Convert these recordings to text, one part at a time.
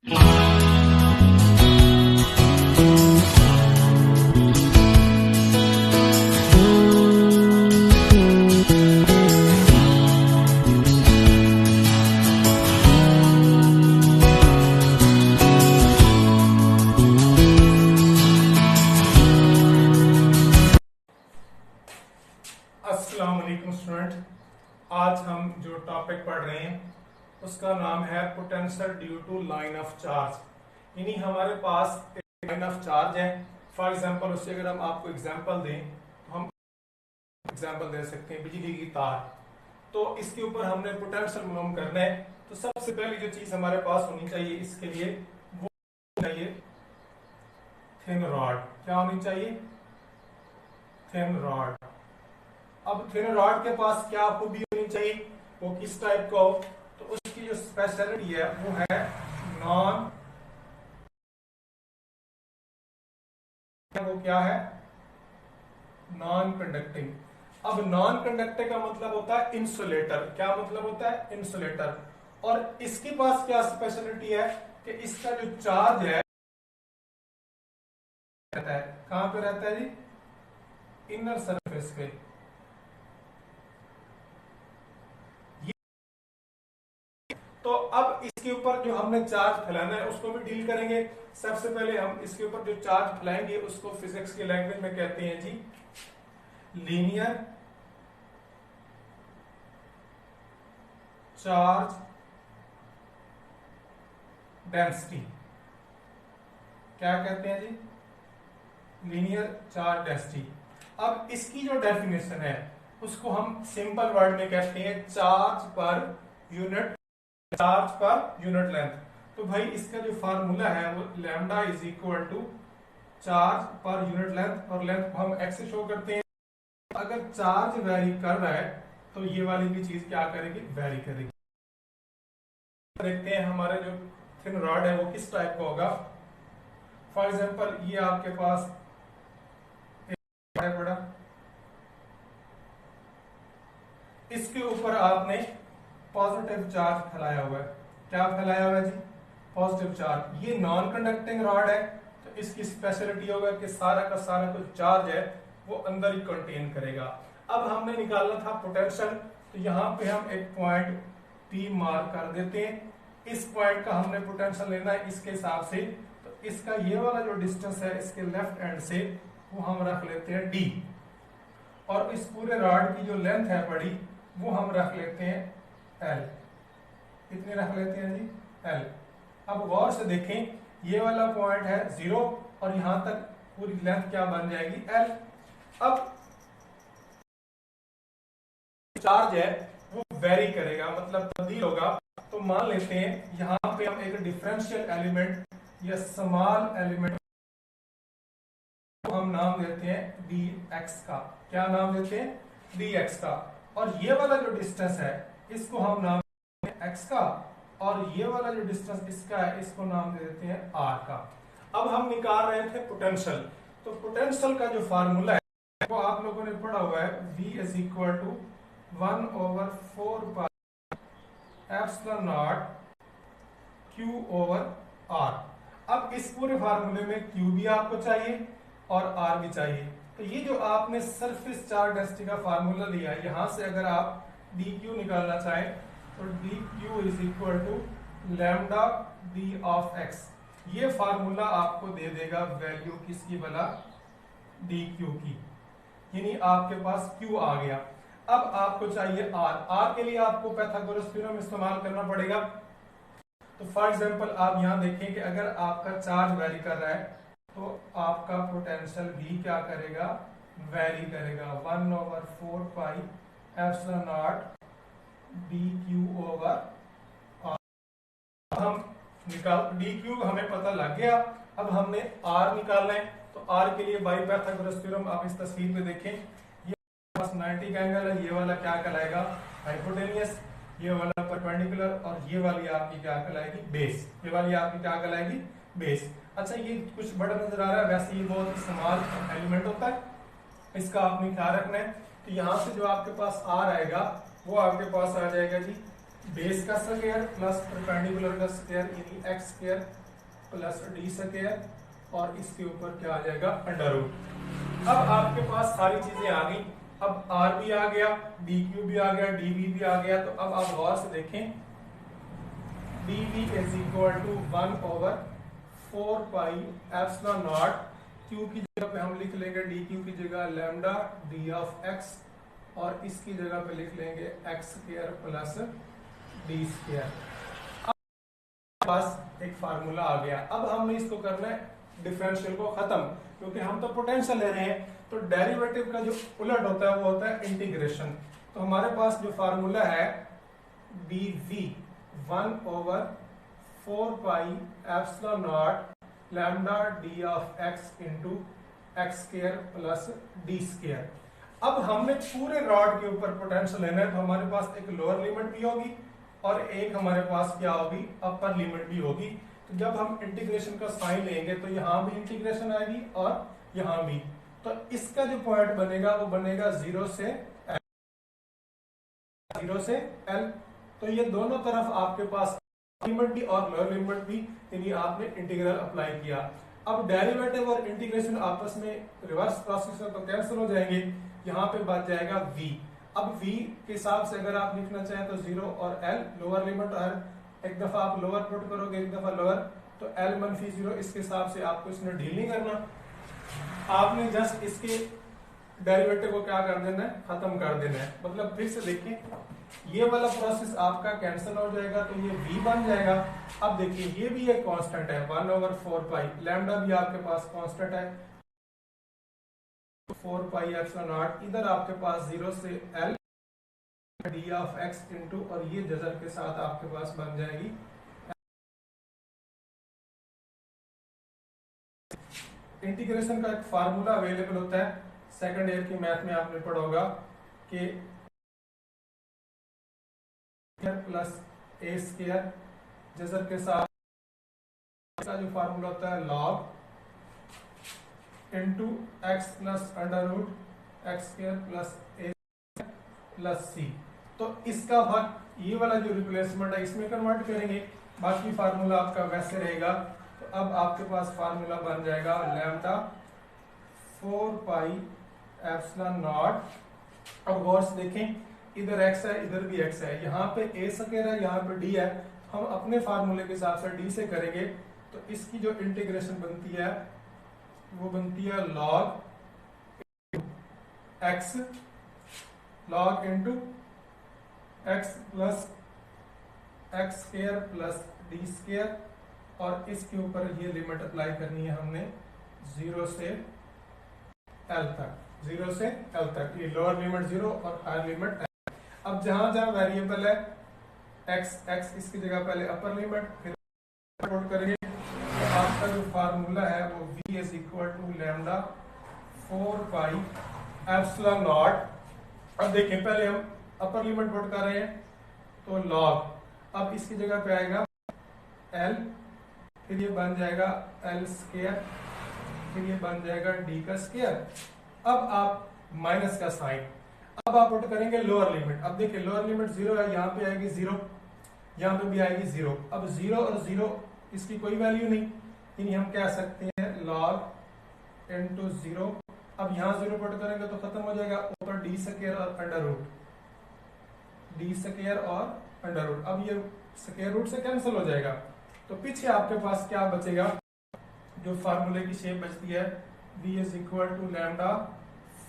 अस्सलाम वालेकुम स्टूडेंट। आज हम जो टॉपिक पढ़ रहे हैं उसका नाम है potential due to line of charge. यानी हमारे पास एक लाइन ऑफ चार्ज है। फॉर एग्जांपल उससे अगर हम आपको एग्जांपल दें तो हम एग्जांपल दे सकते हैं बिजली की तार। तो इसके ऊपर हमने पोटेंशियल मालूम करना है। तो सबसे पहली जो चीज हमारे पास होनी चाहिए इसके लिए वो चाहिए थिन रॉड। क्या होनी चाहिए? Thin rod. अब थिन रॉड के पास क्या खूबी होनी चाहिए, वो किस टाइप का हो? तो उसकी जो स्पेशलिटी है वो है नॉन, वो क्या है? Non conducting. अब नॉन कंडक्टिंग का मतलब होता है इंसुलेटर। क्या मतलब होता है? इंसुलेटर। और इसके पास क्या स्पेशलिटी है कि इसका जो चार्ज है रहता है कहां पे रहता है जी? इनर सरफेस पे। तो अब इसके ऊपर जो हमने चार्ज फैलाना है उसको भी डील करेंगे। सबसे पहले हम इसके ऊपर जो चार्ज फैलाएंगे उसको फिजिक्स की लैंग्वेज में कहते हैं जी लीनियर चार्ज डेंसिटी। क्या कहते हैं जी? Linear charge density. अब इसकी जो डेफिनेशन है उसको हम सिंपल वर्ड में कहते हैं charge per unit, charge per unit length. तो भाई इसका जो फार्मूला है वो lambda is equal to charge per unit length, और लेंथ को हम एक्स से शो करते हैं। अगर चार्ज वेरी कर रहा है तो ये वाली भी चीज क्या करेगी? वेरी करेगी। देखते हैं हमारा जो थिन रॉड है वो किस टाइप का होगा। फॉर एग्जांपल ये आपके पास एक बड़ा, इसके ऊपर आपने पॉजिटिव चार्ज फैलाया हुआ है। क्या फैलाया हुआ है जी? Positive charge. ये नॉन कंडक्टिंग रॉड है तो इसकी स्पेशलिटी होगा कि सारा का सारा जो चार्ज है वो अंदर ही कंटेन करेगा। अब हमने निकालना था पोटेंशियल, तो यहाँ पे हम एक पॉइंट P मार्क कर देते हैं। इस पॉइंट का हमने पोटेंशियल लेना है इसके हिसाब से। तो इसका ये वाला जो डिस्टेंस है इसके लेफ्ट एंड से वो हम रख लेते हैं D, और इस पूरे रॉड की जो लेंथ है बड़ी वो हम रख लेते हैं L। कितने रख लेते हैं जी? L। अब गौर से देखें ये वाला पॉइंट है 0 और यहां तक पूरी लेंथ क्या बन जाएगी? L। अब चार्ज है वो वेरी करेगा, मतलब तब्दील होगा। तो मान लेते हैं यहां पे हम एक डिफरेंशियल एलिमेंट या स्मॉल एलिमेंट हम नाम देते हैं dx का। क्या नाम देते हैं? dx का। और ये वाला जो डिस्टेंस है इसको हम नाम देते हैं x का, और ये वाला जो डिस्टेंस इसका है इसको नाम दे देते हैं r का। अब हम निकाल रहे थे पोटेंशियल। तो पोटेंशियल का जो फार्मूला है वो आप लोगों ने पढ़ा हुआ है v is equal to 1/4 pi epsilon naught q over r। अब इस पूरे फार्मूले में q भी आपको चाहिए और r भी चाहिए। तो ये जो आपने सरफेस चार्ज डेंसिटी का फार्मूला लिया है यहां से अगर आप dq निकालना चाहें तो dq is equal to lambda d of x। ये फार्मूला आपको दे देगा वैल्यू किसकी भला? dq की। यानी आपके पास q आ गया। अब आपको चाहिए r। r के लिए आपको पाइथागोरस थ्योरम इस्तेमाल करना पड़ेगा। तो फॉर एग्जांपल आप यहां देखें कि अगर आपका चार्ज वेरी कर रहा है तो आपका पोटेंशियल भी क्या करेगा? वेरी करेगा। 1/4 pi epsilon not dq over r। हम निकाल dq हमें पता लग गया। अब हमने r निकालना है। तो r के लिए बाई पाइथागोरस थ्योरम आप इस तस्वीर में देखें, ये पास 90 का एंगल है, ये वाला क्या कहलाएगा? हाइपोटेनियस। ये वाला परपेंडिकुलर, और ये वाली आपकी क्या कहलाएगी? बेस। ये वाली आपकी क्या कहलाएगी? बेस। अच्छा ये कुछ बड़ा नजर आ रहा है, वैसे ये बहुत स्मॉल एलिमेंट होता है, इसका आपने ख्याल रखना है। तो यहाँ से जो आपके पास r आएगा वो आपके पास आ जाएगा जी बेस का स्क्वायर प्लस परपेंडिकुलर का स्क्वायर यानी x square plus D square और इसके ऊपर क्या आ जाएगा अंडर रूट। अब आपके पास सारी चीजें आ गई। अब आर भी आ गया, डी क्यू भी आ गया, डी भी आ गया। तो अब आप गौर से देखें d v is equal to 1/4 pi epsilon naught q की जगह पे हम लिख लेंगे डी क्यू की जगह लैम्डा डी ऑफ एक्स और इसकी जगह पे लिख लेंगे X square plus D square. पास एक फार्मूला आ गया। अब हमने इसको करना है डिफरेंशियल को खत्म, क्योंकि हम तो पोटेंशियल ले रहे हैं। तो डेरिवेटिव का जो उलट होता है वो होता है इंटीग्रेशन। तो हमारे पास जो फार्मूला है d v 1/4 pi epsilon naught lambda d of x into x square plus D square. अब हमने पूरे रॉड के ऊपर पोटेंशियल लेना है, तो हमारे पास एक लोअर लिमिट भी होगी और एक हमारे पास क्या होगी अपर लिमिट भी होगी। तो जब हम इंटीग्रेशन का साइन लेंगे तो यहाँ भी इंटीग्रेशन आएगी और यहाँ भी। तो इसका जो पॉइंट बनेगा वो बनेगा 0 से L। तो ये दोनों तरफ आपके पास लिमिट भी और लोअर लिमिट भी, यानी आपने इंटीग्रल अप्लाई किया। अब डेरिवेटिव और इंटीग्रेशन आपस में रिवर्स प्रोसेस है तो कैंसिल हो जाएंगे। यहाँ पे बच जाएगा v। अब v के हिसाब से अगर आप लिखना चाहें तो 0 और L लोअर लिमिट, और एक दफा आप लोअर पुट करोगे एक दफा लोअर, तो L -0 इसके हिसाब से आपको इसमें डील नहीं करना। आपने जस्ट इसके डेरिवेटिव को क्या कर देना है खत्म कर देना है। मतलब फिर से देखिए ये वाला प्रोसेस आपका कैंसिल हो जाएगा तो ये v बन जाएगा। अब देखिए ये भी एक कांस्टेंट है 1/4 पाई, लैम्डा भी आपके पास कांस्टेंट है 4 पाई एप्सिलॉन नॉट। इधर आपके पास 0 से L D of x into, और ये जजर के साथ आपके पास बन जाएगी। इंटीग्रेशन का एक फार्मूला अवेलेबल होता है, सेकंड ईयर की मैथ में आपने पढ़ा होगा कि प्लस ए स्क्वायर जजर के साथ का जो फार्मूला होता है log into X plus under root X square plus A plus C. तो इसका भाग ये वाला जो रिप्लेसमेंट है इसमें कन्वर्ट करेंगे, बाकी फार्मूला आपका वैसे रहेगा। तो अब आपके पास फार्मूला बन जाएगा लैम्डा 4 पाई एप्सिलॉन नॉट। अब गौर से देखें इधर x है इधर भी x है, यहाँ पे a स्क्वायर है यहाँ पे d है। हम अपने फार्मूले के हिसाब से d से करेंगे तो इसकी जो इंटीग्रेशन बनती है वो बनती है log x log into X plus x square plus D square, और इसके ऊपर ये लिमिट अप्लाई करनी है हमने 0 से L तक, 0 से L तक। ये लोअर लिमिट 0 और हायर लिमिट L। अब जहां जहां वेरिएबल है x इसकी जगह पहले अपर लिमिट फिर पुट करेंगे तो आपका जो फार्मूला है वो v is equal to lambda 4 pi epsilon naught. अब देखें पहले हम अपर लिमिट पुट कर रहे हैं तो log, अब इसकी जगह पे आएगा L, फिर ये बन जाएगा L स्क्वायर, फिर ये बन जाएगा d का स्क्वायर। अब आप माइनस का साइन, अब आप पुट करेंगे लोअर लिमिट। अब देखिए लोअर लिमिट 0 है, यहाँ पे आएगी 0, यहाँ पे भी आएगी 0। अब 0 और 0 इसकी कोई वैल्यू नहीं, यानी हम कह सकते हैं log इंटू 0। अब यहाँ 0 पुट करेंगे तो खत्म हो जाएगा, ऊपर डी स्क्वायर और अंडर रूट, डी स्क्वायर और अंडर रूट। अब ये स्क्वायर रूट से कैंसिल हो जाएगा तो पीछे आपके पास क्या बचेगा, जो फार्मूले की शेप बचती है v is equal to lambda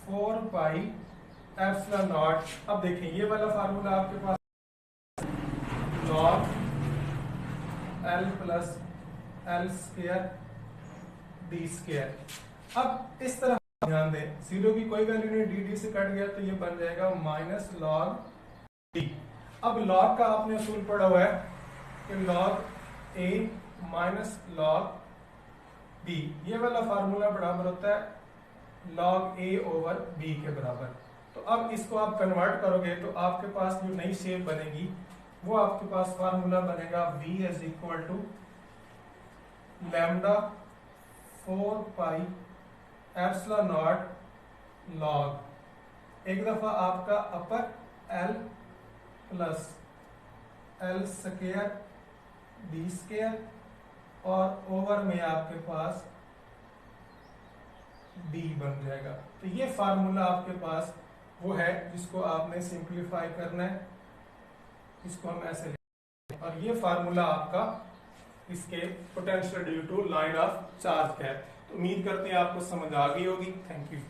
4 pi epsilon naught. अब देखें ये वाला फार्मूला आपके पास log L plus L square d square. अब इस तरह ध्यान दें 0 की कोई वैल्यू नहीं, डी से कट गया तो ये बन जाएगा माइनस log d। अब log का आपने असूल पढ़ा हुआ है कि log a minus log b, ये वाला फार्मूला बराबर होता है log a ओवर b के बराबर। तो अब इसको आप कन्वर्ट करोगे तो आपके पास जो नई शेप बनेगी वो आपके पास फार्मूला बनेगा v is equal to lambda 4 pi epsilon naught log, एक दफा आपका upper L plus l square d square और ओवर में आपके पास डी बन जाएगा। तो ये फार्मूला आपके पास वो है जिसको आपने सिंप्लीफाई करना है, इसको हम ऐसे लिखें और ये फार्मूला आपका इसके potential due to line of charge का है। तो उम्मीद करते हैं आपको समझ आ गई होगी। Thank you.